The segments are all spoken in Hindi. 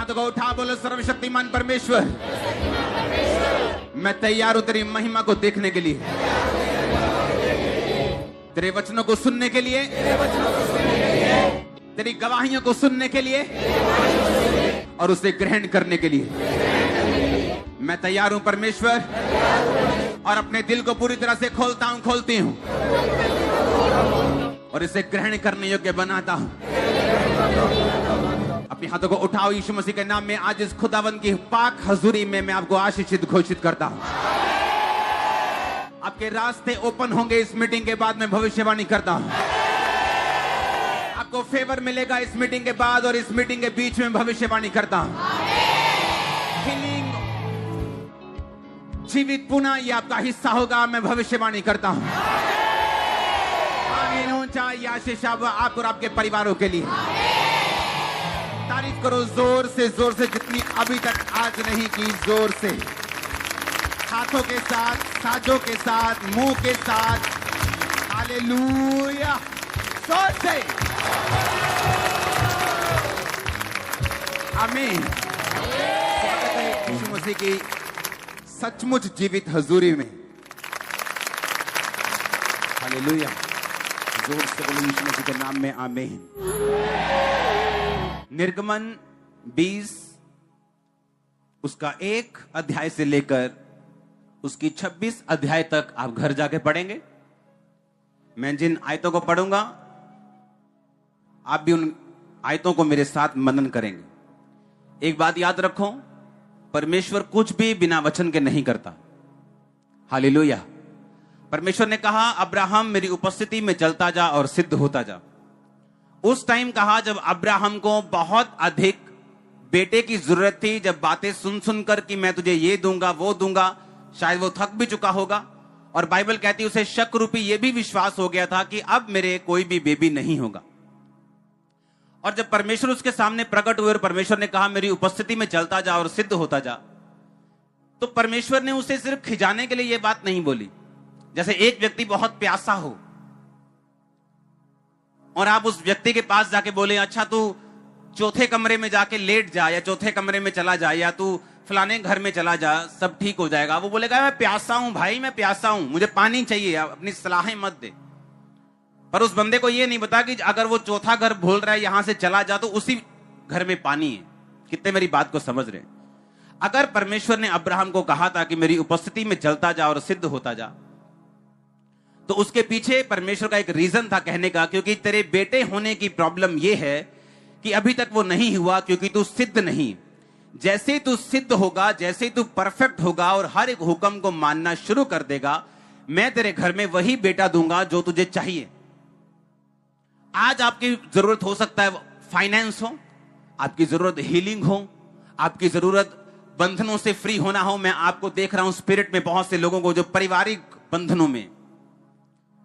हाथों को उठा बोलो, सर्वशक्तिमान परमेश्वर, मैं तैयार हूं तेरी महिमा को देखने के लिए, तेरे वचनों को सुनने के लिए, तेरी गवाहियों को सुनने के लिए और उसे ग्रहण करने के लिए मैं तैयार हूं परमेश्वर। और अपने दिल को पूरी तरह से खोलता हूं, खोलती हूं और इसे ग्रहण करने योग्य बनाता हूं। अपने हाथों को उठाओ, यीशु मसीह के नाम में आज इस खुदावंद की पाक हजूरी में मैं आपको आशीषित घोषित करता हूं। आपके रास्ते ओपन होंगे इस मीटिंग के बाद, मैं भविष्यवाणी करता हूं। आपको फेवर मिलेगा इस मीटिंग के बाद और इस मीटिंग के बीच में भविष्यवाणी करता हूं। हीलिंग, जीवित पुनः ये आपका हिस्सा होगा, मैं भविष्यवाणी करता हूं। आमीन। ऊंचा ये आशीष आप और आपके परिवारों के लिए। तारीफ करो जोर से जितनी अभी तक आज नहीं की, जोर से, हाथों के साथ, साजों के साथ, मुंह के साथ। हालेलुया, जोर से। आमीन। स्वागत है यीशु मसीह की सचमुच जीवित हजूरी में। हालेलुया, जोर से बोलो यीशु मसीह के नाम में आमीन। निर्गमन 20 उसका 1 अध्याय से लेकर उसकी 26 अध्याय तक आप घर जाके पढ़ेंगे। मैं जिन आयतों को पढ़ूंगा आप भी उन आयतों को मेरे साथ मनन करेंगे। एक बात याद रखो, परमेश्वर कुछ भी बिना वचन के नहीं करता। हालेलुया। परमेश्वर ने कहा अब्राहम मेरी उपस्थिति में चलता जा और सिद्ध होता जा। उस टाइम कहा जब अब्राहम को बहुत अधिक बेटे की जरूरत थी, जब बातें सुन सुनकर कि मैं तुझे ये दूंगा वो दूंगा, शायद वो थक भी चुका होगा। और बाइबल कहती है उसे शक रूपी ये भी विश्वास हो गया था कि अब मेरे कोई भी बेबी नहीं होगा। और जब परमेश्वर उसके सामने प्रकट हुए और परमेश्वर ने कहा मेरी उपस्थिति में चलता जा और सिद्ध होता जा, तो परमेश्वर ने उसे सिर्फ खिजाने के लिए यह बात नहीं बोली। जैसे एक व्यक्ति बहुत प्यासा हो और आप उस व्यक्ति के पास जाके बोले अच्छा तू चौथे कमरे में जाके लेट जा, या चौथे कमरे में चला जा, या तू फलाने घर में चला जा, सब ठीक हो जाएगा। वो बोलेगा मैं प्यासा हूं भाई, मैं प्यासा हूं, मुझे पानी चाहिए, अपनी सलाहें मत दे। पर उस बंदे को ये नहीं पता कि अगर वो चौथा घर बोल रहा है यहां से चला जा, तो उसी घर में पानी है। कितने मेरी बात को समझ रहे हैं? अगर परमेश्वर ने अब्राहम को कहा था कि मेरी उपस्थिति में चलता जा और सिद्ध होता जा, तो उसके पीछे परमेश्वर का एक रीजन था कहने का, क्योंकि तेरे बेटे होने की प्रॉब्लम यह है कि अभी तक वो नहीं हुआ क्योंकि तू सिद्ध नहीं। जैसे तू सिद्ध होगा, जैसे तू परफेक्ट होगा और हर एक हुक्म को मानना शुरू कर देगा, मैं तेरे घर में वही बेटा दूंगा जो तुझे चाहिए। आज आपकी जरूरत हो सकता है फाइनेंस हो, आपकी जरूरत हीलिंग हो, आपकी जरूरत बंधनों से फ्री होना हो। मैं आपको देख रहा हूं स्पिरिट में बहुत से लोगों को जो पारिवारिक बंधनों में,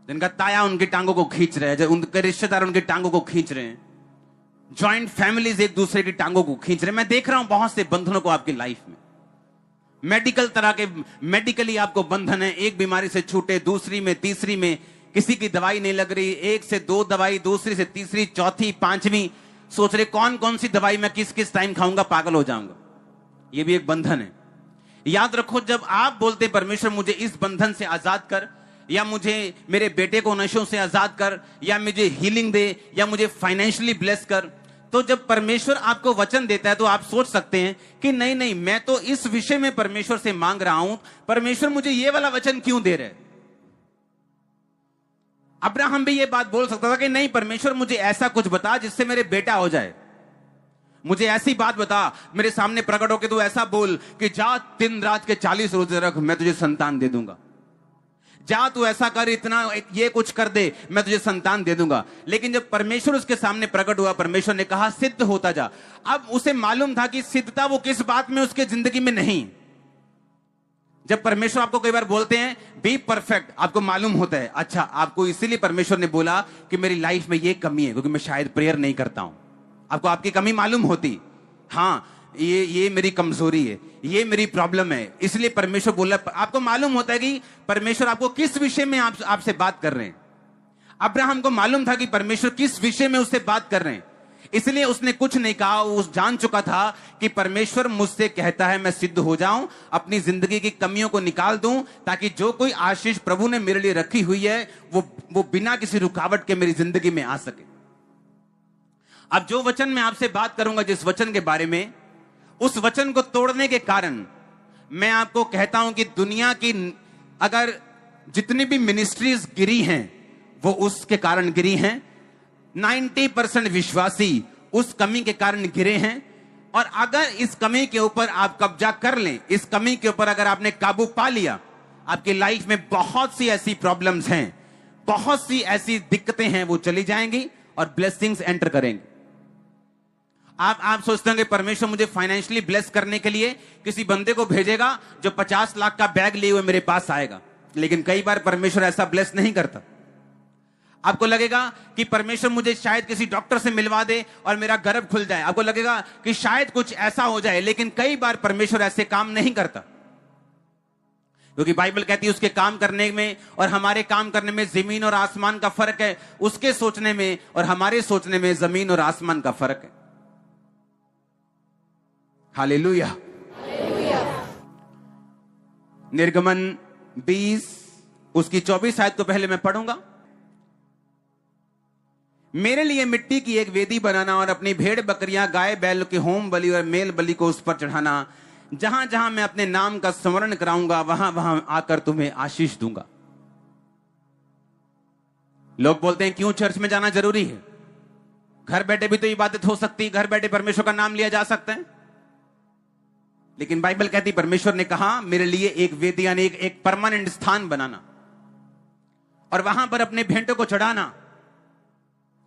जिनका ताया उनकी टांगों को खींच रहे हैं, जो उनके रिश्तेदार उनकी टांगों को खींच रहे हैं, जॉइंट फैमिलीज एक दूसरे की टांगों को खींच रहे हैं। मैं देख रहा हूं बहुत से बंधनों को आपकी लाइफ में। मेडिकल तरह के, मेडिकली आपको बंधन है, एक बीमारी से छूटे, दूसरी में, तीसरी में, किसी की दवाई नहीं लग रही, एक से 2 दवाई, दूसरी से तीसरी, चौथी, 5वीं, सोच रहे कौन कौन सी दवाई मैं किस किस टाइम खाऊंगा, पागल हो जाऊंगा। यह भी एक बंधन है। याद रखो, जब आप बोलते परमेश्वर मुझे इस बंधन से आजाद कर, या मुझे मेरे बेटे को नशों से आजाद कर, या मुझे हीलिंग दे, या मुझे फाइनेंशियली ब्लेस कर, तो जब परमेश्वर आपको वचन देता है तो आप सोच सकते हैं कि नहीं नहीं, मैं तो इस विषय में परमेश्वर से मांग रहा हूं, परमेश्वर मुझे यह वाला वचन क्यों दे रहे? अब्राहम भी यह बात बोल सकता था कि नहीं परमेश्वर मुझे ऐसा कुछ बता जिससे मेरे बेटा हो जाए, मुझे ऐसी बात बता, मेरे सामने प्रकट होकर तू ऐसा बोल कि जा दिन रात के 40 रोजे रख, मैं तुझे संतान दे दूंगा। जा तू ऐसा कर, इतना ये कुछ कर दे, मैं तुझे संतान दे दूंगा। लेकिन जब परमेश्वर उसके सामने प्रकट हुआ, परमेश्वर ने कहा सिद्ध होता जा। अब उसे मालूम था कि सिद्धता वो किस बात में उसके जिंदगी में नहीं। जब परमेश्वर आपको कई बार बोलते हैं बी परफेक्ट, आपको मालूम होता है अच्छा आपको इसीलिए परमेश्वर ने बोला कि मेरी लाइफ में ये कमी है क्योंकि मैं शायद प्रेयर नहीं करता हूं। आपको आपकी कमी मालूम होती, हाँ ये मेरी कमजोरी है, ये मेरी प्रॉब्लम है, इसलिए परमेश्वर बोला। आपको मालूम होता है कि परमेश्वर आपको किस विषय में आपसे बात कर रहे हैं। अब्राहम को मालूम था कि परमेश्वर किस विषय में उससे बात कर रहे हैं, इसलिए उसने कुछ नहीं कहा। वो जान चुका था कि परमेश्वर मुझसे कहता है मैं सिद्ध हो जाऊं, अपनी जिंदगी की कमियों को निकाल दूं, ताकि जो कोई आशीष प्रभु ने मेरे लिए रखी हुई है वो बिना किसी रुकावट के मेरी जिंदगी में आ सके। अब जो वचन मैं आपसे बात करूंगा, जिस वचन के बारे में, उस वचन को तोड़ने के कारण मैं आपको कहता हूं कि दुनिया की अगर जितनी भी मिनिस्ट्रीज गिरी हैं वो उसके कारण गिरी हैं। 90% विश्वासी उस कमी के कारण गिरे हैं। और अगर इस कमी के ऊपर आप कब्जा कर लें, इस कमी के ऊपर अगर आपने काबू पा लिया, आपकी लाइफ में बहुत सी ऐसी प्रॉब्लम्स हैं, बहुत सी ऐसी दिक्कतें हैं, वो चली जाएंगी और ब्लेसिंग्स एंटर करेंगे। आप सोचते होंगे परमेश्वर मुझे फाइनेंशियली ब्लेस करने के लिए किसी बंदे को भेजेगा जो 50 लाख का बैग लिए हुए मेरे पास आएगा, लेकिन कई बार परमेश्वर ऐसा ब्लेस नहीं करता। आपको लगेगा कि परमेश्वर मुझे शायद किसी डॉक्टर से मिलवा दे और मेरा गर्भ खुल जाए, आपको लगेगा कि शायद कुछ ऐसा हो जाए, लेकिन कई बार परमेश्वर ऐसे काम नहीं करता, क्योंकि बाइबल कहती है उसके काम करने में और हमारे काम करने में जमीन और आसमान का फर्क है। उसके सोचने में और हमारे सोचने में जमीन और आसमान का फर्क है। हालेलुया। निर्गमन 20 उसकी 24 आयत को पहले मैं पढ़ूंगा। मेरे लिए मिट्टी की एक वेदी बनाना और अपनी भेड़ बकरियां गाय बैल के होम बलि और मेल बलि को उस पर चढ़ाना। जहां जहां मैं अपने नाम का स्मरण कराऊंगा वहां वहां आकर तुम्हें आशीष दूंगा। लोग बोलते हैं क्यों चर्च में जाना जरूरी है? घर बैठे भी तो इबादत हो सकती है, घर बैठे परमेश्वर का नाम लिया जा सकता है। लेकिन बाइबल कहती परमेश्वर ने कहा मेरे लिए एक वेदी यानी एक परमानेंट स्थान बनाना और वहां पर अपने भेंटों को चढ़ाना,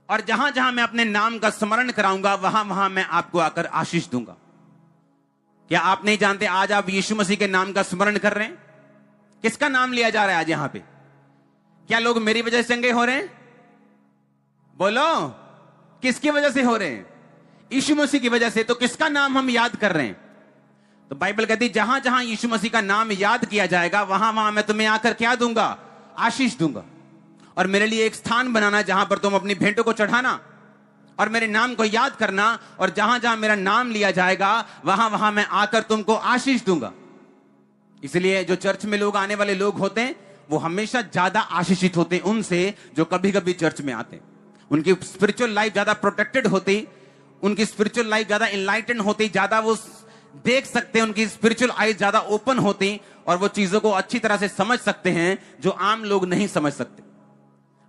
और जहां जहां मैं अपने नाम का स्मरण कराऊंगा वहां वहां मैं आपको आकर आशीष दूंगा। क्या आप नहीं जानते आज आप यीशु मसीह के नाम का स्मरण कर रहे हैं? किसका नाम लिया जा रहा है आज यहां पे? क्या लोग मेरी वजह से चंगे हो रहे हैं? बोलो, किसकी वजह से हो रहे हैं? यीशु मसीह की वजह से। तो किसका नाम हम याद कर रहे हैं? तो बाइबल कहती जहां जहां यीशु मसीह का नाम याद किया जाएगा वहां वहां मैं तुम्हें आकर क्या दूंगा? आशीष दूंगा। और मेरे लिए एक स्थान बनाना जहां पर तुम अपनी भेंटों को चढ़ाना और मेरे नाम को याद करना, और जहां जहां मेरा नाम लिया जाएगा वहां वहां मैं आकर तुमको आशीष दूंगा। इसलिए जो चर्च में लोग आने वाले लोग होते हैं वो हमेशा ज्यादा आशीषित होते हैं उनसे जो कभी कभी चर्च में आते हैं। उनकी स्पिरिचुअल लाइफ ज्यादा प्रोटेक्टेड होती, उनकी स्पिरिचुअल लाइफ ज्यादा इनलाइटन होती, ज्यादा वो देख सकते हैं, उनकी स्पिरिचुअल आईज ज्यादा ओपन होती और वो चीजों को अच्छी तरह से समझ सकते हैं जो आम लोग नहीं समझ सकते।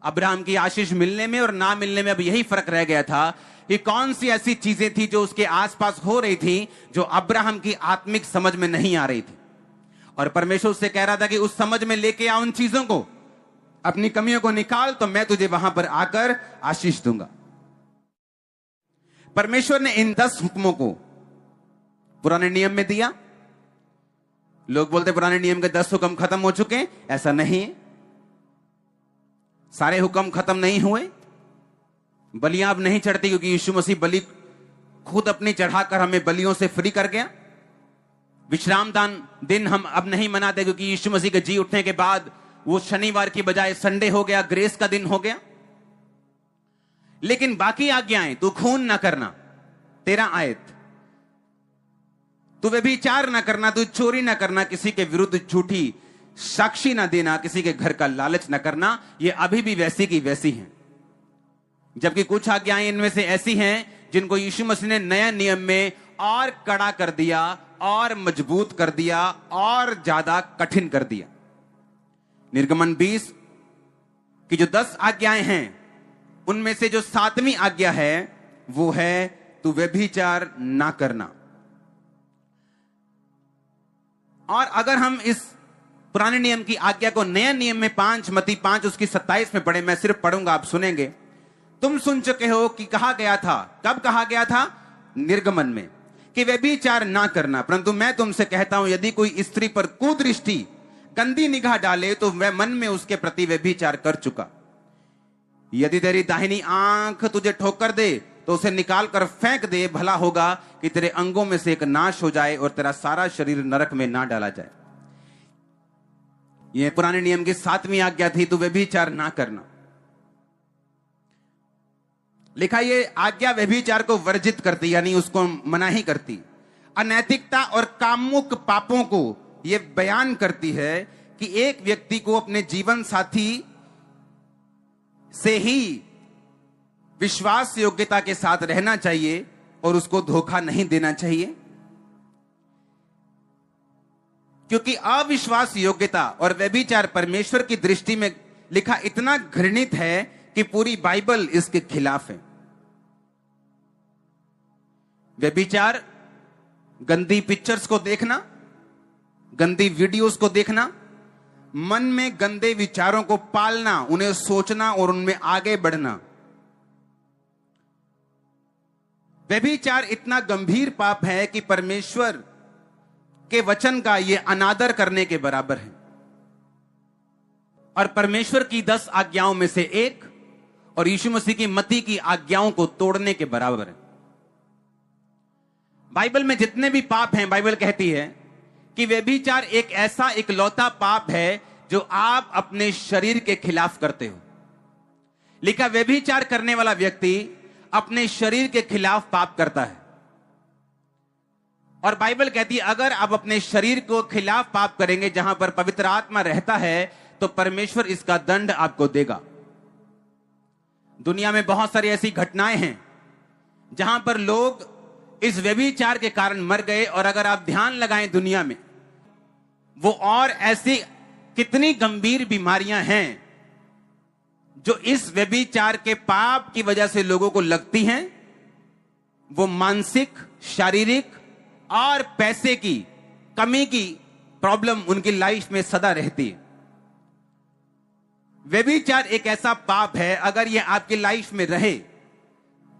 अब्राहम की आशीष मिलने में और ना मिलने में अब यही फर्क रह गया था कि कौन सी ऐसी चीजें थी जो उसके आसपास हो रही थी जो अब्राहम की आत्मिक समझ में नहीं आ रही थी, और परमेश्वर उससे कह रहा था कि उस समझ में लेके आ उन चीजों को, अपनी कमियों को निकाल तो मैं तुझे वहां पर आकर आशीष दूंगा। परमेश्वर ने इन 10 हुक्मों को पुराने नियम में दिया। लोग बोलते पुराने नियम के 10 हुक्म खत्म हो चुके हैं, ऐसा नहीं है। सारे हुक्म खत्म नहीं हुए। बलियां अब नहीं चढ़ती क्योंकि यीशु मसीह बलि खुद अपनी चढ़ाकर हमें बलियों से फ्री कर गया। विश्राम दिन हम अब नहीं मनाते क्योंकि यीशु मसीह के जी उठने के बाद वो शनिवार की बजाय संडे हो गया, ग्रेस का दिन हो गया। लेकिन बाकी आज्ञाएं, तू खून ना करना 13 आयत, तू व्यभिचार ना करना, तू चोरी ना करना, किसी के विरुद्ध झूठी साक्षी ना देना, किसी के घर का लालच ना करना, ये अभी भी वैसी की वैसी हैं। जबकि कुछ आज्ञाएं इनमें से ऐसी हैं जिनको यीशु मसीह ने नया नियम में और कड़ा कर दिया और मजबूत कर दिया और ज्यादा कठिन कर दिया। निर्गमन 20 की जो 10 आज्ञाएं हैं उनमें से जो 7वीं आज्ञा है वो है तू व्यभिचार ना करना। और अगर हम इस पुराने नियम की आज्ञा को नया नियम में 5 मत्ती 5 उसकी 27 में पढ़े, मैं सिर्फ पढ़ूंगा, आप सुनेंगे। तुम सुन चुके हो कि कहा गया था, कब कहा गया था? निर्गमन में, कि व्यभिचार ना करना, परंतु मैं तुमसे कहता हूं यदि कोई स्त्री पर कुदृष्टि गंदी निगाह डाले तो वह मन में उसके प्रति व्यभिचार कर चुका। यदि तेरी दाहिनी आंख तुझे ठोकर दे तो उसे निकाल कर फेंक दे, भला होगा कि तेरे अंगों में से एक नाश हो जाए और तेरा सारा शरीर नरक में ना डाला जाए। यह पुराने नियम की 7वीं आज्ञा थी, तो व्यभिचार ना करना। लिखा ये आज्ञा व्यभिचार को वर्जित करती, यानी उसको मनाही करती। अनैतिकता और कामुक पापों को यह बयान करती है कि एक व्यक्ति को अपने जीवन साथी से ही विश्वास योग्यता के साथ रहना चाहिए और उसको धोखा नहीं देना चाहिए, क्योंकि अविश्वास योग्यता और व्यभिचार परमेश्वर की दृष्टि में लिखा इतना घृणित है कि पूरी बाइबल इसके खिलाफ है। व्यभिचार, गंदी पिक्चर्स को देखना, गंदी वीडियोस को देखना, मन में गंदे विचारों को पालना, उन्हें सोचना और उनमें आगे बढ़ना। व्यभिचार इतना गंभीर पाप है कि परमेश्वर के वचन का यह अनादर करने के बराबर है और परमेश्वर की 10 आज्ञाओं में से एक और यीशु मसीह की मत्ती की आज्ञाओं को तोड़ने के बराबर है। बाइबल में जितने भी पाप हैं, बाइबल कहती है कि व्यभिचार एक ऐसा इकलौता पाप है जो आप अपने शरीर के खिलाफ करते हो। लिखा व्यभिचार करने वाला व्यक्ति अपने शरीर के खिलाफ पाप करता है और बाइबल कहती है अगर आप अपने शरीर को खिलाफ पाप करेंगे जहां पर पवित्र आत्मा रहता है तो परमेश्वर इसका दंड आपको देगा। दुनिया में बहुत सारी ऐसी घटनाएं हैं जहां पर लोग इस व्यभिचार के कारण मर गए और अगर आप ध्यान लगाएं दुनिया में वो और ऐसी कितनी गंभीर बीमारियां हैं जो इस व्यभिचार के पाप की वजह से लोगों को लगती हैं। वो मानसिक, शारीरिक और पैसे की कमी की प्रॉब्लम उनकी लाइफ में सदा रहती है। व्यभिचार एक ऐसा पाप है, अगर यह आपकी लाइफ में रहे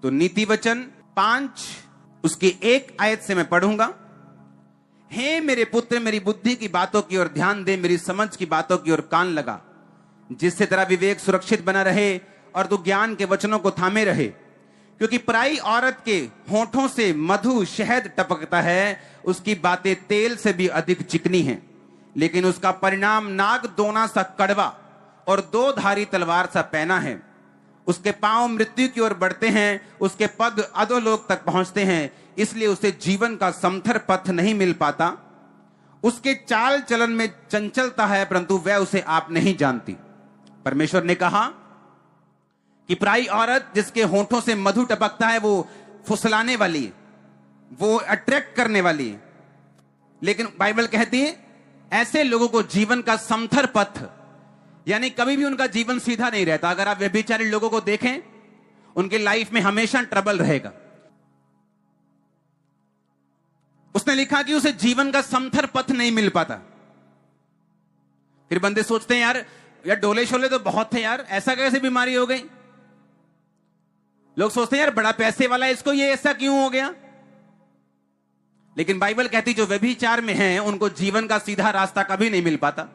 तो नीति वचन 5 उसकी 1 आयत से मैं पढ़ूंगा। हे मेरे पुत्र, मेरी बुद्धि की बातों की ओर ध्यान दे, मेरी समझ की बातों की ओर कान लगा, जिससे तेरा विवेक सुरक्षित बना रहे और तू ज्ञान के वचनों को थामे रहे। क्योंकि पराई औरत के होठों से मधु शहद टपकता है, उसकी बातें तेल से भी अधिक चिकनी हैं, लेकिन उसका परिणाम नाग दोना सा कड़वा और 2 धारी तलवार सा पैना है। उसके पांव मृत्यु की ओर बढ़ते हैं, उसके पग अधोलोक तक पहुंचते हैं, इसलिए उसे जीवन का समथर पथ नहीं मिल पाता। उसके चाल चलन में चंचलता है, परंतु वह उसे आप नहीं जानती। परमेश्वर ने कहा कि पराई औरत जिसके होठों से मधु टपकता है वो फुसलाने वाली है, वो अट्रैक्ट करने वाली है, लेकिन बाइबल कहती है ऐसे लोगों को जीवन का समथर पथ, यानी कभी भी उनका जीवन सीधा नहीं रहता। अगर आप व्यभिचारी लोगों को देखें, उनकी लाइफ में हमेशा ट्रबल रहेगा। उसने लिखा कि उसे जीवन का समथर पथ नहीं मिल पाता। फिर बंदे सोचते हैं यार डोले शोले तो बहुत थे यार, ऐसा कैसे बीमारी हो गई। लोग सोचते हैं यार बड़ा पैसे वाला है, इसको ये ऐसा क्यों हो गया। लेकिन बाइबल कहती जो व्यभिचार में हैं उनको जीवन का सीधा रास्ता कभी नहीं मिल पाता।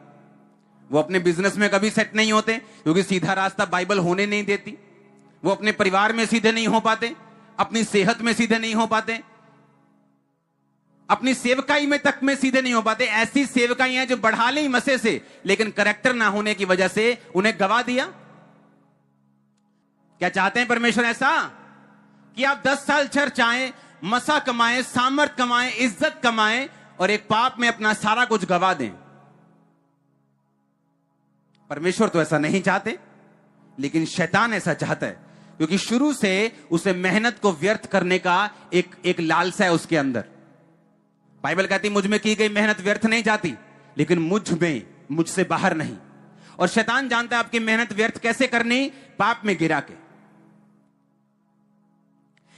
वो अपने बिजनेस में कभी सेट नहीं होते क्योंकि सीधा रास्ता बाइबल होने नहीं देती। वो अपने परिवार में सीधे नहीं हो पाते, अपनी सेहत में सीधे नहीं हो पाते, अपनी सेवकाई में तक में सीधे नहीं हो पाते। ऐसी सेवकाई हैं जो बढ़ा ली मसे से, लेकिन करेक्टर ना होने की वजह से उन्हें गवा दिया। क्या चाहते हैं परमेश्वर? ऐसा कि आप 10 साल चर्च आए, मसा कमाएं, सामर्थ कमाएं, इज्जत कमाएं और एक पाप में अपना सारा कुछ गवा दें। परमेश्वर तो ऐसा नहीं चाहते, लेकिन शैतान ऐसा चाहता है, क्योंकि शुरू से उसे मेहनत को व्यर्थ करने का एक लालसा है उसके अंदर। बाइबल कहती मुझ में की गई मेहनत व्यर्थ नहीं जाती, लेकिन मुझसे बाहर नहीं। और शैतान जानता है आपकी मेहनत व्यर्थ कैसे करनी, पाप में गिरा के।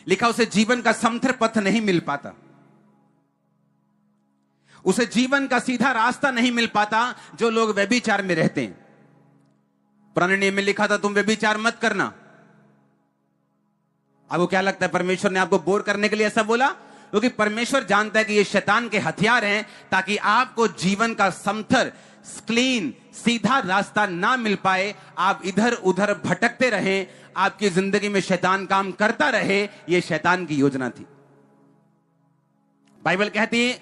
लिखा उसे जीवन का समथर पथ नहीं मिल पाता, उसे जीवन का सीधा रास्ता नहीं मिल पाता जो लोग व्यभिचार में रहते हैं। पुराने नियम में लिखा था तुम व्यभिचार मत करना। आपको क्या लगता है परमेश्वर ने आपको बोर करने के लिए ऐसा बोला? क्योंकि परमेश्वर जानता है कि ये शैतान के हथियार हैं ताकि आपको जीवन का समथर, क्लीन, सीधा रास्ता ना मिल पाए, आप इधर उधर भटकते रहें, आपकी जिंदगी में शैतान काम करता रहे। यह शैतान की योजना थी। बाइबल कहती है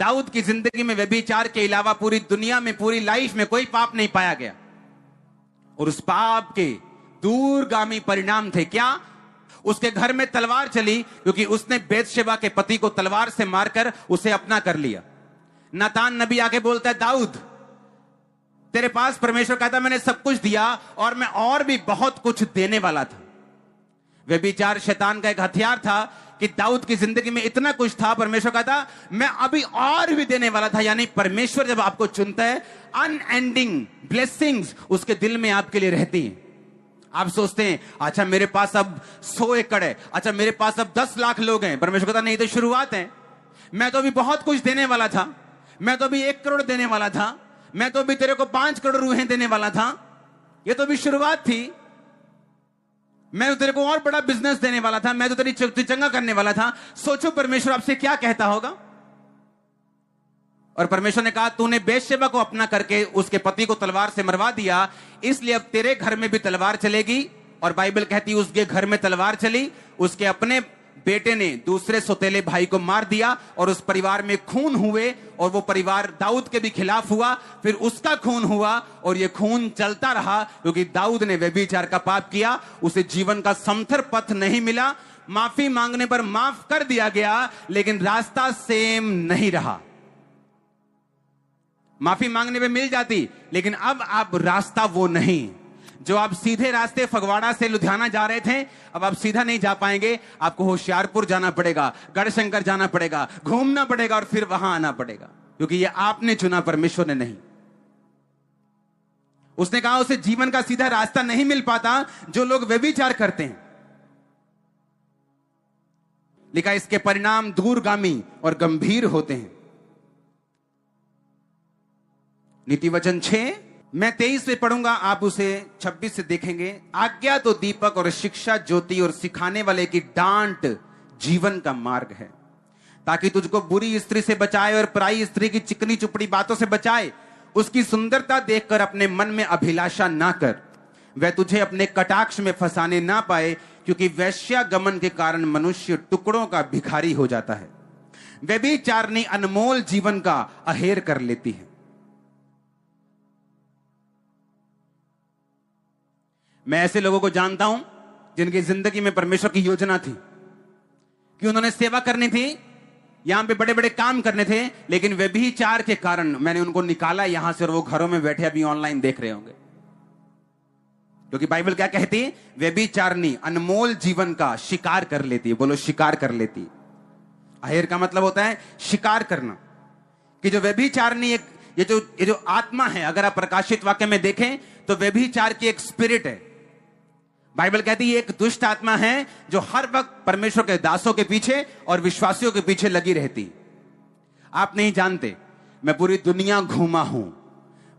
दाऊद की जिंदगी में व्यभिचार के अलावा पूरी दुनिया में, पूरी लाइफ में कोई पाप नहीं पाया गया, और उस पाप के दूरगामी परिणाम थे क्या? उसके घर में तलवार चली क्योंकि उसने बेतशेबा के पति को तलवार से मारकर उसे अपना कर लिया। नातान नबी आके बोलता है, दाऊद तेरे पास परमेश्वर कहता मैंने सब कुछ दिया और मैं और भी बहुत कुछ देने वाला था। व्यभिचार शैतान का एक हथियार था कि दाऊद की जिंदगी में इतना कुछ था, परमेश्वर कहता मैं अभी और भी देने वाला था। यानी परमेश्वर जब आपको चुनता है, अनएंडिंग ब्लेसिंग्स उसके दिल में आपके लिए रहती हैं। आप सोचते हैं अच्छा मेरे पास अब 100 एकड़ है, अच्छा मेरे पास अब 10 लाख लोग हैं। परमेश्वर कहता नहीं, तो शुरुआत है। मैं तो अभी बहुत कुछ देने वाला था, मैं तो अभी 1 करोड़ देने वाला था, मैं तो अभी तेरे को 5 करोड़ रूहें देने वाला था। ये तो अभी शुरुआत थी। मैं तो तेरे को और बड़ा बिजनेस देने वाला था, मैं तो तेरी चंगा करने वाला था। सोचो परमेश्वर आपसे क्या कहता होगा। और परमेश्वर ने कहा तूने बेतशेबा को अपना करके उसके पति को तलवार से मरवा दिया, इसलिए अब तेरे घर में भी तलवार चलेगी। और बाइबल कहती है उसके घर में तलवार चली, उसके अपने बेटे ने दूसरे सौतेले भाई को मार दिया और उस परिवार में खून हुए और वो परिवार दाऊद के भी खिलाफ हुआ, फिर उसका खून हुआ और ये खून चलता रहा क्योंकि दाऊद ने व्यभिचार का पाप किया। उसे जीवन का समथर पथ नहीं मिला। माफी मांगने पर माफ कर दिया गया लेकिन रास्ता सेम नहीं रहा। माफी मांगने पे मिल जाती लेकिन अब आप रास्ता वो नहीं। जो आप सीधे रास्ते फगवाड़ा से लुधियाना जा रहे थे, अब आप सीधा नहीं जा पाएंगे। आपको होशियारपुर जाना पड़ेगा, गढ़शंकर जाना पड़ेगा, घूमना पड़ेगा और फिर वहां आना पड़ेगा, क्योंकि ये आपने चुना, परमेश्वर ने नहीं। उसने कहा उसे जीवन का सीधा रास्ता नहीं मिल पाता जो लोग व्यभिचार करते हैं। लिखा इसके परिणाम दूरगामी और गंभीर होते हैं। नीति वचन 6 मैं 23 से पढ़ूंगा, आप उसे 26 से देखेंगे। आज्ञा तो दीपक और शिक्षा ज्योति और सिखाने वाले की डांट जीवन का मार्ग है, ताकि तुझको बुरी स्त्री से बचाए और पराई स्त्री की चिकनी चुपड़ी बातों से बचाए। उसकी सुंदरता देखकर अपने मन में अभिलाषा ना कर, वह तुझे अपने कटाक्ष में फंसाने ना पाए, क्योंकि वैश्यागमन के कारण मनुष्य टुकड़ों का भिखारी हो जाता है। व्यभिचारिणी अनमोल जीवन का अहेर कर लेती है। मैं ऐसे लोगों को जानता हूं जिनकी जिंदगी में परमेश्वर की योजना थी कि उन्होंने सेवा करनी थी, यहां पे बड़े बड़े काम करने थे, लेकिन व्यभिचार के कारण मैंने उनको निकाला यहां से और वो घरों में बैठे अभी ऑनलाइन देख रहे होंगे। क्योंकि बाइबल क्या कहती है? व्यभिचारिणी अनमोल जीवन का शिकार कर लेती है। बोलो शिकार कर लेती है। अहेर का मतलब होता है शिकार करना। कि जो व्यभिचारिणी ये जो आत्मा है, अगर आप प्रकाशित वाक्य में देखें तो व्यभिचार की एक स्पिरिट है। बाइबल कहती है एक दुष्ट आत्मा है जो हर वक्त परमेश्वर के दासों के पीछे और विश्वासियों के पीछे लगी रहती। आप नहीं जानते, मैं पूरी दुनिया घूमा हूं,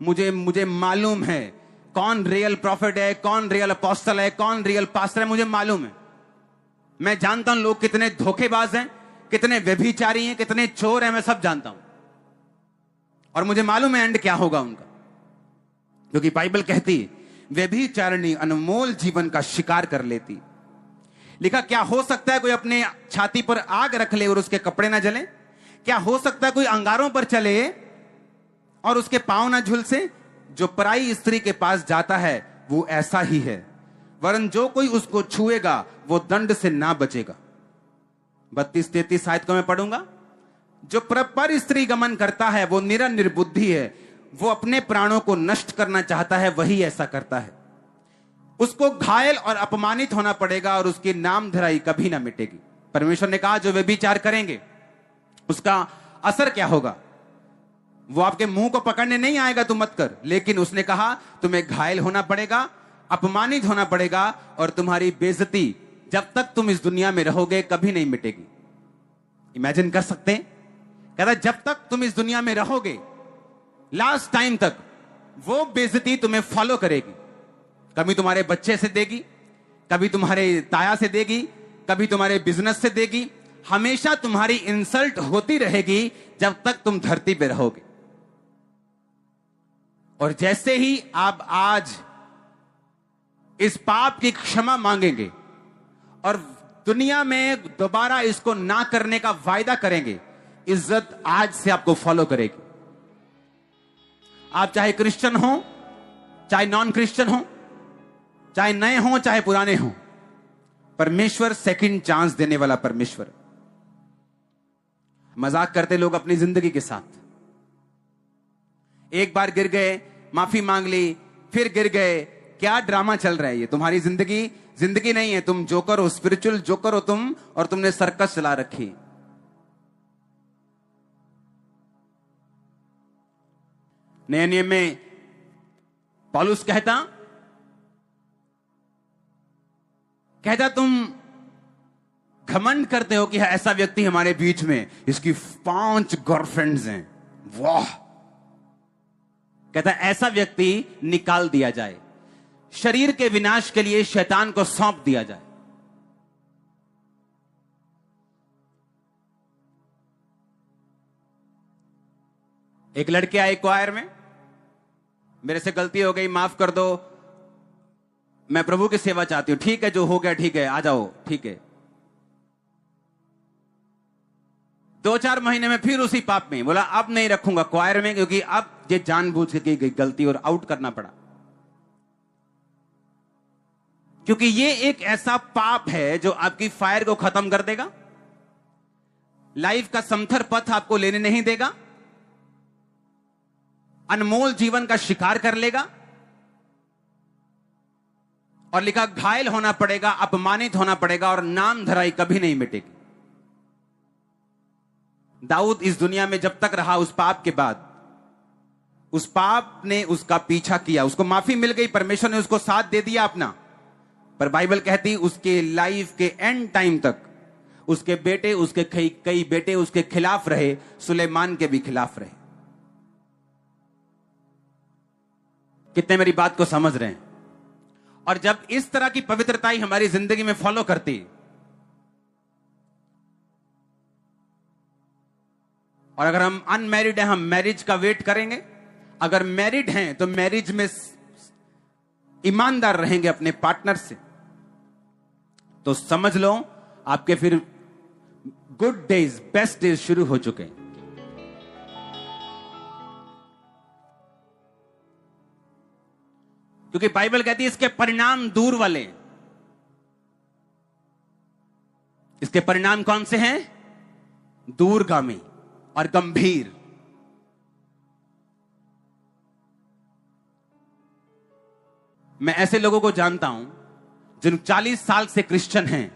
मुझे मालूम है कौन रियल प्रॉफिट है, कौन रियल अपोस्टल है, कौन रियल पास्टर है, मुझे मालूम है। मैं जानता हूं लोग कितने धोखेबाज हैं, कितने व्यभिचारी हैं, कितने चोर हैं, मैं सब जानता हूं। और मुझे मालूम है एंड क्या होगा उनका, क्योंकि बाइबल कहती है व्यभिचारिणी अनमोल जीवन का शिकार कर लेती। लिखा क्या हो सकता है कोई अपने छाती पर आग रख ले और उसके कपड़े ना जले? क्या हो सकता है कोई अंगारों पर चले और उसके पांव ना झुलसे? जो पराई स्त्री के पास जाता है वो ऐसा ही है, वरन जो कोई उसको छुएगा वो दंड से ना बचेगा। 32-33 आयत को मैं पढ़ूंगा। जो पर स्त्री गमन करता है वो निर्बुद्धि है, वो अपने प्राणों को नष्ट करना चाहता है, वही ऐसा करता है। उसको घायल और अपमानित होना पड़ेगा और उसकी नामधराई कभी ना मिटेगी। परमेश्वर ने कहा जो व्यभिचार करेंगे उसका असर क्या होगा? वो आपके मुंह को पकड़ने नहीं आएगा, तू मत कर, लेकिन उसने कहा तुम्हें घायल होना पड़ेगा, अपमानित होना पड़ेगा और तुम्हारी बेइज्जती जब तक तुम इस दुनिया में रहोगे कभी नहीं मिटेगी। इमेजिन कर सकते हैं? कहता जब तक तुम इस दुनिया में रहोगे लास्ट टाइम तक वो बेइज्जती तुम्हें फॉलो करेगी। कभी तुम्हारे बच्चे से देगी, कभी तुम्हारे ताया से देगी, कभी तुम्हारे बिजनेस से देगी। हमेशा तुम्हारी इंसल्ट होती रहेगी जब तक तुम धरती पे रहोगे। और जैसे ही आप आज इस पाप की क्षमा मांगेंगे और दुनिया में दोबारा इसको ना करने का वायदा करेंगे, इज्जत आज से आपको फॉलो करेगी। आप चाहे क्रिश्चियन हो, चाहे नॉन क्रिश्चियन हो, चाहे नए हो, चाहे पुराने हो, परमेश्वर सेकंड चांस देने वाला परमेश्वर। मजाक करते लोग अपनी जिंदगी के साथ। एक बार गिर गए, माफी मांग ली, फिर गिर गए। क्या ड्रामा चल रहा है ये? तुम्हारी जिंदगी जिंदगी नहीं है। तुम जोकर हो, स्पिरिचुअल जोकर हो तुम, और तुमने सर्कस चला रखी। नए नियम में पौलुस कहता तुम घमंड करते हो कि ऐसा व्यक्ति हमारे बीच में, इसकी 5 गर्लफ्रेंड्स हैं। वाह! कहता ऐसा व्यक्ति निकाल दिया जाए, शरीर के विनाश के लिए शैतान को सौंप दिया जाए। एक लड़के आए क्वायर में, मेरे से गलती हो गई, माफ कर दो, मैं प्रभु की सेवा चाहती हूं। ठीक है, जो हो गया ठीक है, आ जाओ, ठीक है। 2-4 महीने में फिर उसी पाप में। बोला अब नहीं रखूंगा क्वायर में, क्योंकि अब ये जानबूझ के की गई गलती और आउट करना पड़ा। क्योंकि ये एक ऐसा पाप है जो आपकी फायर को खत्म कर देगा, लाइफ का समथर पथ आपको लेने नहीं देगा, अनमोल जीवन का शिकार कर लेगा, और लिखा घायल होना पड़ेगा, अपमानित होना पड़ेगा, और नाम धराई कभी नहीं मिटेगी। दाऊद इस दुनिया में जब तक रहा, उस पाप के बाद उस पाप ने उसका पीछा किया। उसको माफी मिल गई, परमेश्वर ने उसको साथ दे दिया अपना, पर बाइबल कहती उसके लाइफ के एंड टाइम तक उसके बेटे, उसके कई बेटे उसके खिलाफ रहे, सुलेमान के भी खिलाफ रहे। कितने मेरी बात को समझ रहे हैं? और जब इस तरह की पवित्रताई हमारी जिंदगी में फॉलो करती, और अगर हम अनमैरिड हैं, हम मैरिज का वेट करेंगे। अगर मैरिड हैं तो मैरिज में ईमानदार रहेंगे अपने पार्टनर से, तो समझ लो आपके फिर गुड डेज, बेस्ट डेज शुरू हो चुके हैं। क्योंकि बाइबल कहती है इसके परिणाम दूर वाले। इसके परिणाम कौन से हैं? दूरगामी और गंभीर। मैं ऐसे लोगों को जानता हूं जिन 40 साल से क्रिश्चियन हैं,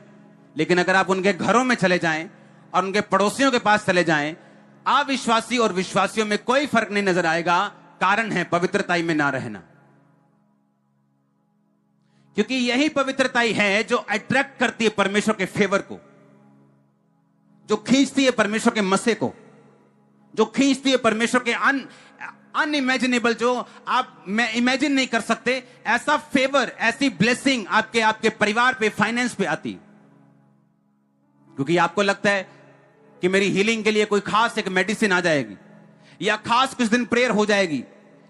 लेकिन अगर आप उनके घरों में चले जाएं और उनके पड़ोसियों के पास चले जाएं, अविश्वासी और विश्वासियों में कोई फर्क नहीं नजर आएगा। कारण है पवित्रताई में ना रहना। क्योंकि यही पवित्रताई है जो अट्रैक्ट करती है परमेश्वर के फेवर को, जो खींचती है परमेश्वर के मसे को, जो खींचती है परमेश्वर के अनइमेजिनेबल, जो आप मैं इमेजिन नहीं कर सकते, ऐसा फेवर, ऐसी ब्लेसिंग आपके परिवार पे, फाइनेंस पे आती। क्योंकि आपको लगता है कि मेरी हीलिंग के लिए कोई खास एक मेडिसिन आ जाएगी या खास कुछ दिन प्रेयर हो जाएगी,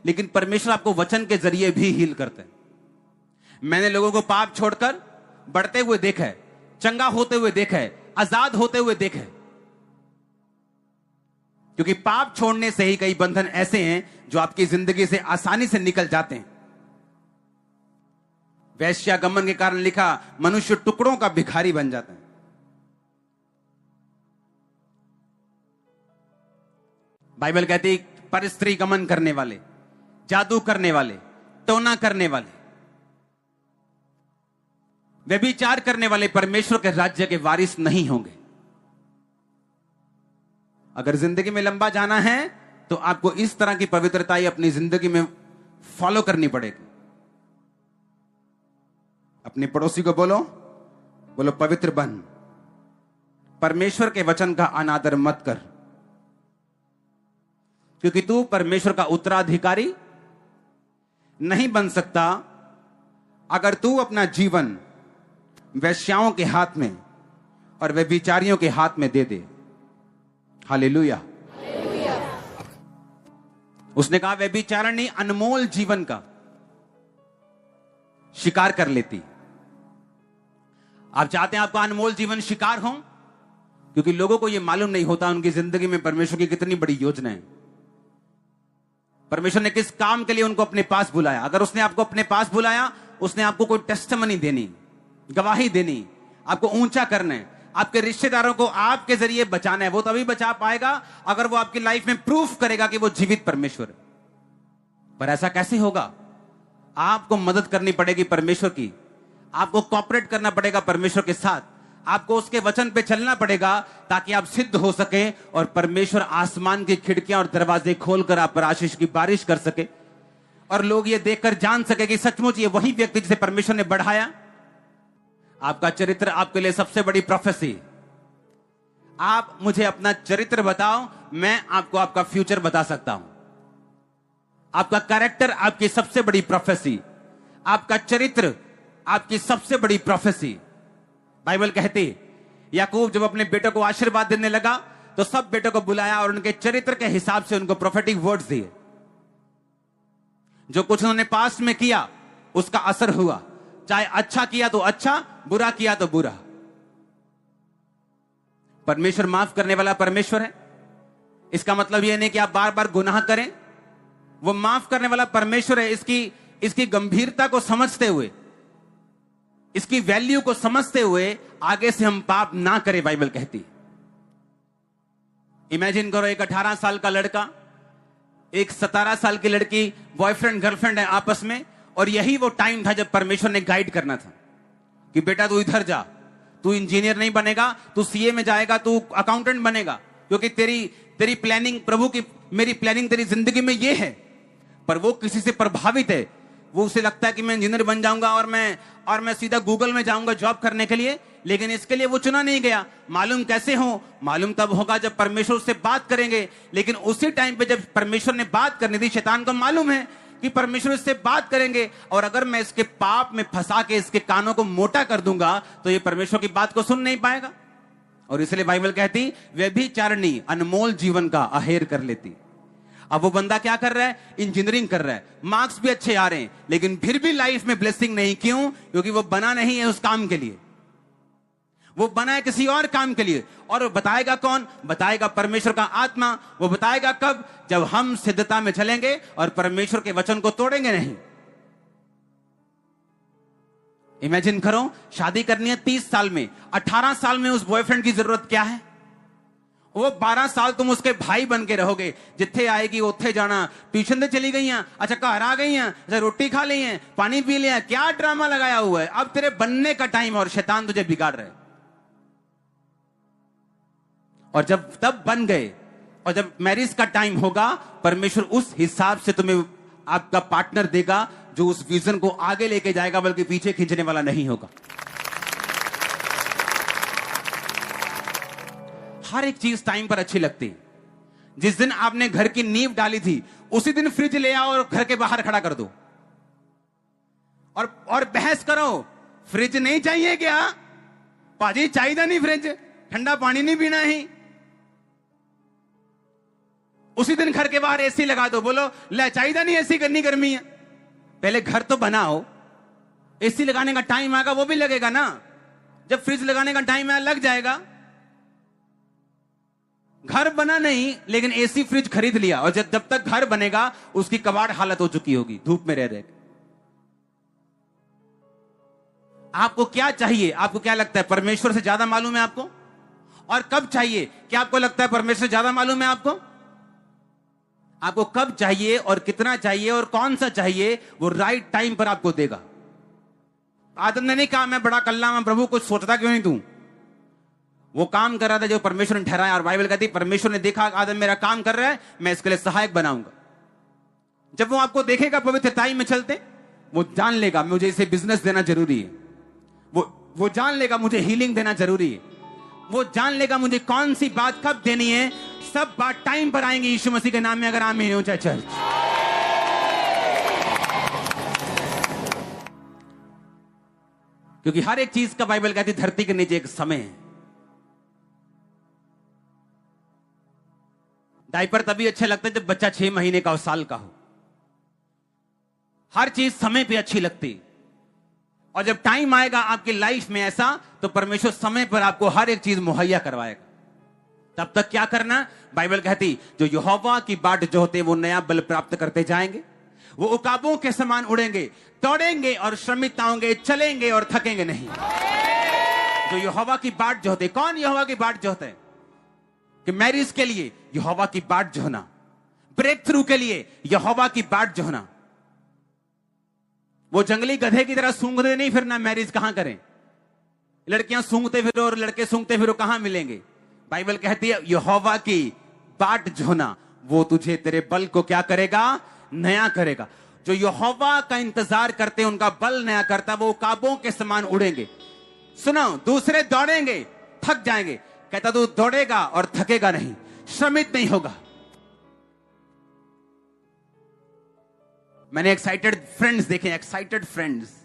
लेकिन परमेश्वर आपको वचन के जरिए भी हील करते हैं। मैंने लोगों को पाप छोड़कर बढ़ते हुए देखा है, चंगा होते हुए देखा है, आजाद होते हुए देखा है। क्योंकि पाप छोड़ने से ही कई बंधन ऐसे हैं जो आपकी जिंदगी से आसानी से निकल जाते हैं। वैश्यागमन के कारण लिखा मनुष्य टुकड़ों का भिखारी बन जाता है। बाइबल कहती पर स्त्री गमन करने वाले, जादू करने वाले, टोना करने वाले, व्यभिचार करने वाले परमेश्वर के राज्य के वारिस नहीं होंगे। अगर जिंदगी में लंबा जाना है तो आपको इस तरह की पवित्रताई अपनी जिंदगी में फॉलो करनी पड़ेगी। अपने पड़ोसी को बोलो पवित्र बन, परमेश्वर के वचन का अनादर मत कर, क्योंकि तू परमेश्वर का उत्तराधिकारी नहीं बन सकता अगर तू अपना जीवन वैश्याओं के हाथ में और व्यभिचारियों के हाथ में दे दे। हालेलुया। उसने कहा व्यभिचारिणी अनमोल जीवन का शिकार कर लेती। आप चाहते हैं आपका अनमोल जीवन शिकार हो? क्योंकि लोगों को यह मालूम नहीं होता उनकी जिंदगी में परमेश्वर की कितनी बड़ी योजना है, परमेश्वर ने किस काम के लिए उनको अपने पास बुलाया। अगर उसने आपको अपने पास बुलाया, उसने आपको कोई टेस्टिमनी देनी, गवाही देनी, आपको ऊंचा करना है, आपके रिश्तेदारों को आपके जरिए बचाना है। वो तभी बचा पाएगा अगर वो आपकी लाइफ में प्रूफ करेगा कि वो जीवित परमेश्वर है। पर ऐसा कैसे होगा? आपको मदद करनी पड़ेगी परमेश्वर की, आपको कॉपरेट करना पड़ेगा परमेश्वर के साथ, आपको उसके वचन पे चलना पड़ेगा ताकि आप सिद्ध हो सके और परमेश्वर आसमान की खिड़कियां और दरवाजे खोलकर आप पर आशीष की बारिश कर सके और लोग ये देखकर जान सके कि सचमुच ये वही व्यक्ति जिसे परमेश्वर ने बढ़ाया। आपका चरित्र आपके लिए सबसे बड़ी प्रोफेसी। आप मुझे अपना चरित्र बताओ, मैं आपको आपका फ्यूचर बता सकता हूं। आपका कैरेक्टर आपकी सबसे बड़ी प्रोफेसी, आपका चरित्र आपकी सबसे बड़ी प्रोफेसी। बाइबल कहती याकूब जब अपने बेटों को आशीर्वाद देने लगा तो सब बेटों को बुलाया और उनके चरित्र के हिसाब से उनको प्रोफेटिक वर्ड्स दिए। जो कुछ उन्होंने पास्ट में किया उसका असर हुआ, चाहे अच्छा किया तो अच्छा, बुरा किया तो बुरा। परमेश्वर माफ करने वाला परमेश्वर है। इसका मतलब यह नहीं कि आप बार बार गुनाह करें। वो माफ करने वाला परमेश्वर है। इसकी गंभीरता को समझते हुए, इसकी वैल्यू को समझते हुए आगे से हम पाप ना करें, बाइबल कहती। इमेजिन करो, एक 18 साल का लड़का, एक 17 साल की लड़की, बॉयफ्रेंड गर्लफ्रेंड है आपस में, और यही वो टाइम था जब परमेश्वर ने गाइड करना था कि बेटा तू इधर जा, तू इंजीनियर नहीं बनेगा, तू सीए में जाएगा, तू अकाउंटेंट बनेगा, क्योंकि तेरी प्लानिंग, प्रभु की मेरी प्लानिंग तेरी जिंदगी में ये है। पर वो किसी से प्रभावित है, वो उसे लगता है कि मैं इंजीनियर बन जाऊंगा और मैं सीधा गूगल में जाऊंगा जॉब करने के लिए, लेकिन इसके लिए वो चुना नहीं गया। मालूम कैसे हो? मालूम तब होगा जब परमेश्वर उससे बात करेंगे। लेकिन उसी टाइम पे जब परमेश्वर ने बात करनी थी, शैतान को मालूम है कि परमेश्वर इससे बात करेंगे और अगर मैं इसके पाप में फंसा के इसके कानों को मोटा कर दूंगा तो ये परमेश्वर की बात को सुन नहीं पाएगा। और इसलिए बाइबल कहती व्यभिचारिणी अनमोल जीवन का अहेर कर लेती। अब वो बंदा क्या कर रहा है? इंजीनियरिंग कर रहा है, मार्क्स भी अच्छे आ रहे हैं, लेकिन फिर भी लाइफ में ब्लेसिंग नहीं। क्यों? क्योंकि वो बना नहीं है उस काम के लिए, वो बना है किसी और काम के लिए। और बताएगा कौन? बताएगा परमेश्वर का आत्मा। वो बताएगा कब? जब हम सिद्धता में चलेंगे और परमेश्वर के वचन को तोड़ेंगे नहीं। इमेजिन करो, शादी करनी है 30 साल में, 18 साल में उस बॉयफ्रेंड की जरूरत क्या है? वो 12 साल तुम उसके भाई बन के रहोगे, जिथे आएगी उथे जाना, ट्यूशन से चली गई हैं, अच्छा घर आ गई हैं, अच्छा रोटी खा ली है, पानी पी लिया, क्या ड्रामा लगाया हुआ है। अब तेरे बनने का टाइम और शैतान तुझे बिगाड़ रहे। और जब तब बन गए और जब मैरिज का टाइम होगा, परमेश्वर उस हिसाब से तुम्हें आपका पार्टनर देगा जो उस विजन को आगे लेके जाएगा, बल्कि पीछे खींचने वाला नहीं होगा। हर एक चीज टाइम पर अच्छी लगती। जिस दिन आपने घर की नींव डाली थी उसी दिन फ्रिज ले आओ और घर के बाहर खड़ा कर दो और बहस करो, फ्रिज नहीं चाहिए क्या? पाजी चाहिए नहीं फ्रिज, ठंडा पानी नहीं पीना ही। उसी दिन घर के बाहर एसी लगा दो, बोलो ले चाहिए नहीं एसी, करनी गर्मी है। पहले घर तो बनाओ, एसी लगाने का टाइम आएगा वो भी लगेगा ना। जब फ्रिज लगाने का टाइम आया लग जाएगा। घर बना नहीं, लेकिन एसी फ्रिज खरीद लिया, और जब तक घर बनेगा उसकी कबाड़ हालत हो चुकी होगी धूप में रह रहे। आपको क्या चाहिए? आपको क्या लगता है परमेश्वर से ज्यादा मालूम है आपको? और कब चाहिए? क्या आपको लगता है परमेश्वर से ज्यादा मालूम है आपको? आपको कब चाहिए और कितना चाहिए और कौन सा चाहिए, वो राइट टाइम पर आपको देगा। आदम ने नहीं कहा मैं बड़ा कल्ला, मैं प्रभु कुछ सोचता क्यों नहीं तू? वो काम कर रहा था जो परमेश्वर ने ठहराया। और बाइबल कहती परमेश्वर ने देखा आदम मेरा काम कर रहा है, मैं इसके लिए सहायक बनाऊंगा। जब वो आपको देखेगा पवित्रताई में चलते, वो जान लेगा मुझे इसे बिजनेस देना जरूरी है। वो जान लेगा मुझे हीलिंग देना जरूरी है। वो जान लेगा मुझे कौन सी बात कब देनी है। सब बात टाइम पर आएंगी यीशु मसीह के नाम में। अगर आमीन हो चाहे चर्च। क्योंकि हर एक चीज का बाइबल कहती धरती के नीचे एक समय है। डायपर तभी अच्छे लगते हैं जब बच्चा 6 महीने का और साल का हो। हर चीज समय पे अच्छी लगती, और जब टाइम आएगा आपकी लाइफ में ऐसा, तो परमेश्वर समय पर आपको हर एक चीज मुहैया करवाएगा। तब तक क्या करना? बाइबल कहती जो यहोवा की बाट जोहते वो नया बल प्राप्त करते जाएंगे। वो उकाबों के समान उड़ेंगे, दौड़ेंगे और श्रमित होंगे, चलेंगे और थकेंगे नहीं। जो यहोवा की बाट जोहते। कौन यहोवा की बाट जोहते हैं? कि मैरिज के लिए यहोवा की बाट जोहना, ब्रेक थ्रू के लिए यहोवा की बाट जोहना। वो जंगली गधे की तरह सूंघते नहीं फिरना। मैरिज कहां करें? लड़कियां सूंघते फिरो और लड़के सूंघते फिरो, कहां मिलेंगे? बाइबल कहती है यहोवा की बाट जोहना, वो तुझे तेरे बल को क्या करेगा? नया करेगा। जो यहोवा का इंतजार करते हैं उनका बल नया करता, वो काबों के समान उड़ेंगे। सुनो, दूसरे दौड़ेंगे थक जाएंगे, कहता तू दौड़ेगा और थकेगा नहीं, श्रमित नहीं होगा। मैंने एक्साइटेड फ्रेंड्स देखे, एक्साइटेड फ्रेंड्स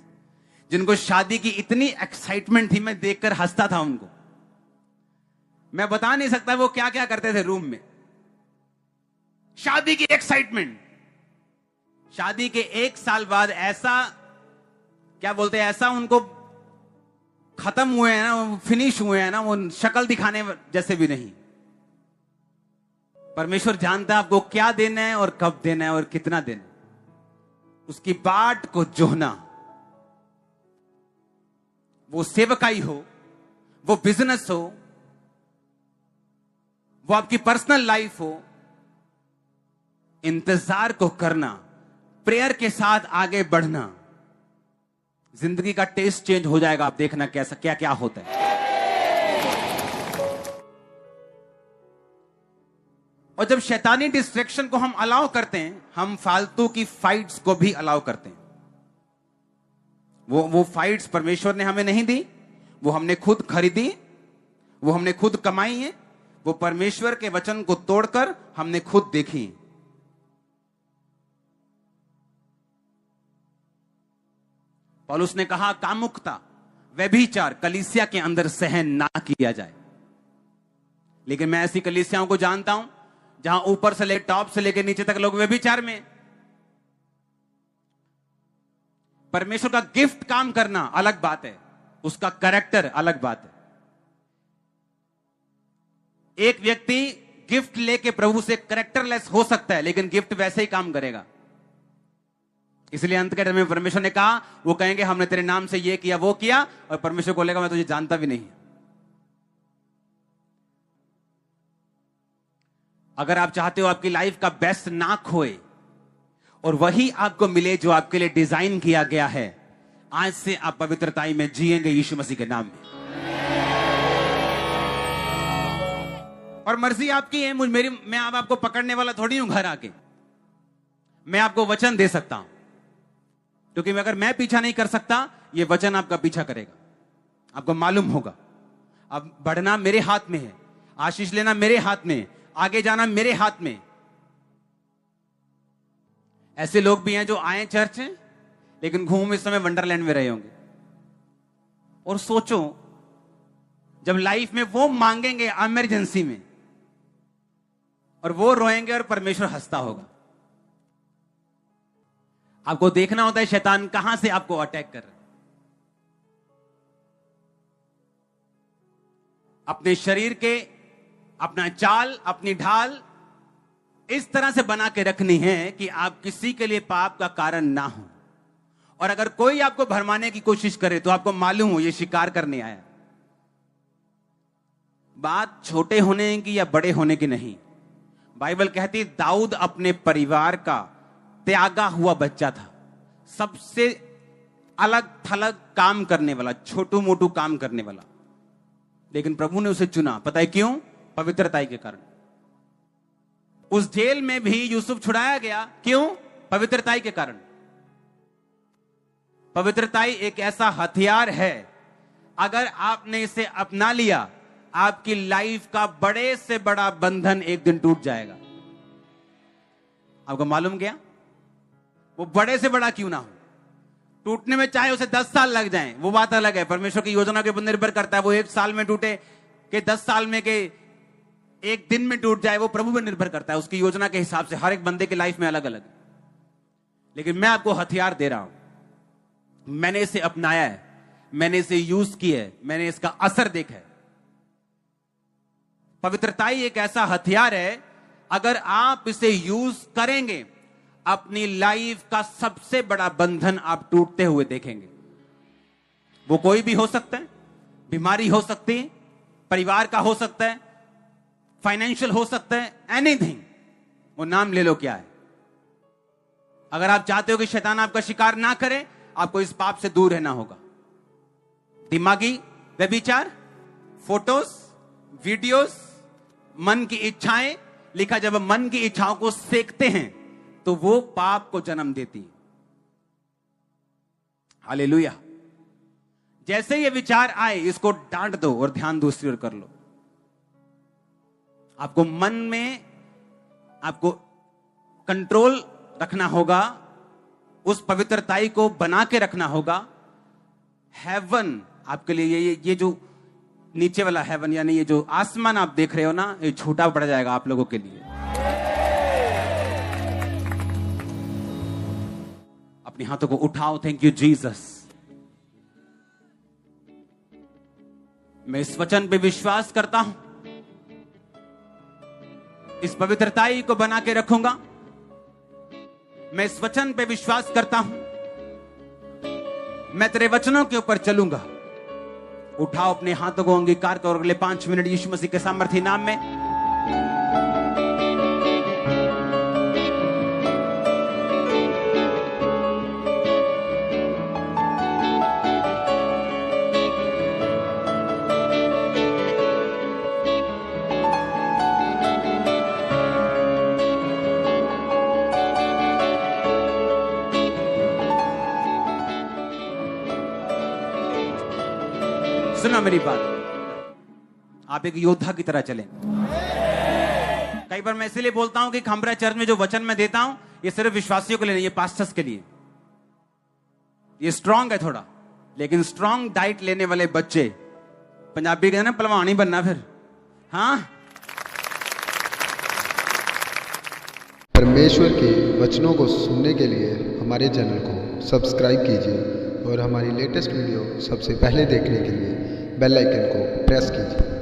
जिनको शादी की इतनी एक्साइटमेंट थी, मैं देखकर हंसता था उनको। मैं बता नहीं सकता वो क्या क्या करते थे रूम में। शादी की एक्साइटमेंट। शादी के 1 साल बाद ऐसा, क्या बोलते हैं, ऐसा उनको खत्म हुए हैं ना, फिनिश हुए हैं ना, वो शक्ल दिखाने जैसे भी नहीं। परमेश्वर जानता है आपको क्या देना है और कब देना है और कितना देना है। उसकी बाट को जोहना, वो सेवकाई हो, वो बिजनेस हो, वो आपकी पर्सनल लाइफ हो, इंतजार को करना, प्रेयर के साथ आगे बढ़ना, जिंदगी का टेस्ट चेंज हो जाएगा। आप देखना कैसा क्या क्या होता है। और जब शैतानी डिस्ट्रैक्शन को हम अलाउ करते हैं, हम फालतू की फाइट्स को भी अलाउ करते हैं। वो फाइट्स परमेश्वर ने हमें नहीं दी, वो हमने खुद खरीदी, वो हमने खुद कमाई है, वो परमेश्वर के वचन को तोड़कर हमने खुद देखी। पौलुस ने कहा कामुकता, व्यभिचार कलीसिया के अंदर सहन ना किया जाए। लेकिन मैं ऐसी कलीसियाओं को जानता हूं जहां ऊपर से टॉप से लेकर नीचे तक लोग व्यभिचार में। परमेश्वर का गिफ्ट काम करना अलग बात है, उसका कैरेक्टर अलग बात है। एक व्यक्ति गिफ्ट लेके प्रभु से कैरेक्टरलेस हो सकता है, लेकिन गिफ्ट वैसे ही काम करेगा। इसलिए अंत के टाइम में परमेश्वर ने कहा, वो कहेंगे हमने तेरे नाम से ये किया वो किया, और परमेश्वर बोलेगा मैं तुझे जानता भी नहीं। अगर आप चाहते हो आपकी लाइफ का बेस्ट ना खोए और वही आपको मिले जो आपके लिए डिजाइन किया गया है, आज से आप पवित्रताई में जिएंगे यीशु मसीह के नाम में। और मर्जी आपकी है, मैं आपको पकड़ने वाला थोड़ी हूं घर आके। मैं आपको वचन दे सकता हूं, क्योंकि अगर मैं पीछा नहीं कर सकता, यह वचन आपका पीछा करेगा। आपको मालूम होगा अब बढ़ना मेरे हाथ में है, आशीष लेना मेरे हाथ में है, आगे जाना मेरे हाथ में। ऐसे लोग भी हैं जो आए चर्च हैं लेकिन घूम इस समय वंडरलैंड में रहे होंगे। और सोचो जब लाइफ में वो मांगेंगे इमरजेंसी में, और वो रोएंगे और परमेश्वर हंसता होगा। आपको देखना होता है शैतान कहां से आपको अटैक कर रहा है। अपने शरीर के अपना चाल, अपनी ढाल इस तरह से बना के रखनी है कि आप किसी के लिए पाप का कारण ना हो। और अगर कोई आपको भरमाने की कोशिश करे तो आपको मालूम हो ये शिकार करने आया। बात छोटे होने की या बड़े होने की नहीं। बाइबल कहती है दाऊद अपने परिवार का त्यागा हुआ बच्चा था, सबसे अलग थलग काम करने वाला, छोटू मोटू काम करने वाला। लेकिन प्रभु ने उसे चुना। पता है क्यों? पवित्रताई के कारण। उस जेल में भी यूसुफ छुड़ाया गया, क्यों? पवित्रताई के कारण। पवित्रताई एक ऐसा हथियार है, अगर आपने इसे अपना लिया, आपकी लाइफ का बड़े से बड़ा बंधन एक दिन टूट जाएगा। आपको मालूम क्या? वो बड़े से बड़ा क्यों ना हो, टूटने में चाहे उसे 10 साल लग जाएं, वो बात अलग है। परमेश्वर की योजना के ऊपर निर्भर करता है। वो 1 साल में टूटे कि 10 साल में के 1 दिन में टूट जाए, वो प्रभु पर निर्भर करता है। उसकी योजना के हिसाब से हर एक बंदे की लाइफ में अलग अलग। लेकिन मैं आपको हथियार दे रहा हूं, मैंने इसे अपनाया है, मैंने इसे यूज किया है, मैंने इसका असर देखा है। पवित्रताई एक ऐसा हथियार है, अगर आप इसे यूज करेंगे, अपनी लाइफ का सबसे बड़ा बंधन आप टूटते हुए देखेंगे। वो कोई भी हो सकता है, बीमारी हो सकती है, परिवार का हो सकता है, फाइनेंशियल हो सकता है, एनीथिंग। वो नाम ले लो क्या है। अगर आप चाहते हो कि शैतान आपका शिकार ना करे, आपको इस पाप से दूर रहना होगा। दिमागी व्यभिचार, फोटोज, वीडियोस, मन की इच्छाएं। लिखा जब हम मन की इच्छाओं को सेकते हैं तो वो पाप को जन्म देती है। हालेलुया। जैसे ये विचार आए, इसको डांट दो और ध्यान दूसरी ओर कर लो। आपको मन में आपको कंट्रोल रखना होगा, उस पवित्रताई को बना के रखना होगा। हेवन आपके लिए ये जो नीचे वाला हेवन, यानी ये जो आसमान आप देख रहे हो ना, ये छोटा पड़ जाएगा आप लोगों के लिए। अपने हाथों को उठाओ। Thank you Jesus. मैं इस वचन पे विश्वास करता हूं, इस पवित्रताई को बना के रखूंगा। मैं इस वचन पे विश्वास करता हूं, मैं तेरे वचनों के ऊपर चलूंगा। उठाओ अपने हाथों को, अंगीकार करो। अगले 5 मिनट यीशु मसीह के सामर्थी नाम में सुना मेरी बात। आप एक योद्धा की तरह चलें। कई बार मैं इसीलिए बोलता हूं कि खंबरा चर्च में जो वचन मैं देता हूं, ये सिर्फ विश्वासियों के लिए नहीं, ये पास्टर्स के लिए। ये स्ट्रांग है थोड़ा, लेकिन स्ट्रांग डाइट लेने वाले बच्चे, पंजाबी कहते हैं ना, पहलवान ही बनना फिर। हाँ, परमेश्वर के वचनों को सुनने के लिए हमारे चैनल को सब्सक्राइब कीजिए और हमारी लेटेस्ट वीडियो सबसे पहले देखने के लिए बेल आइकन को प्रेस कीजिए।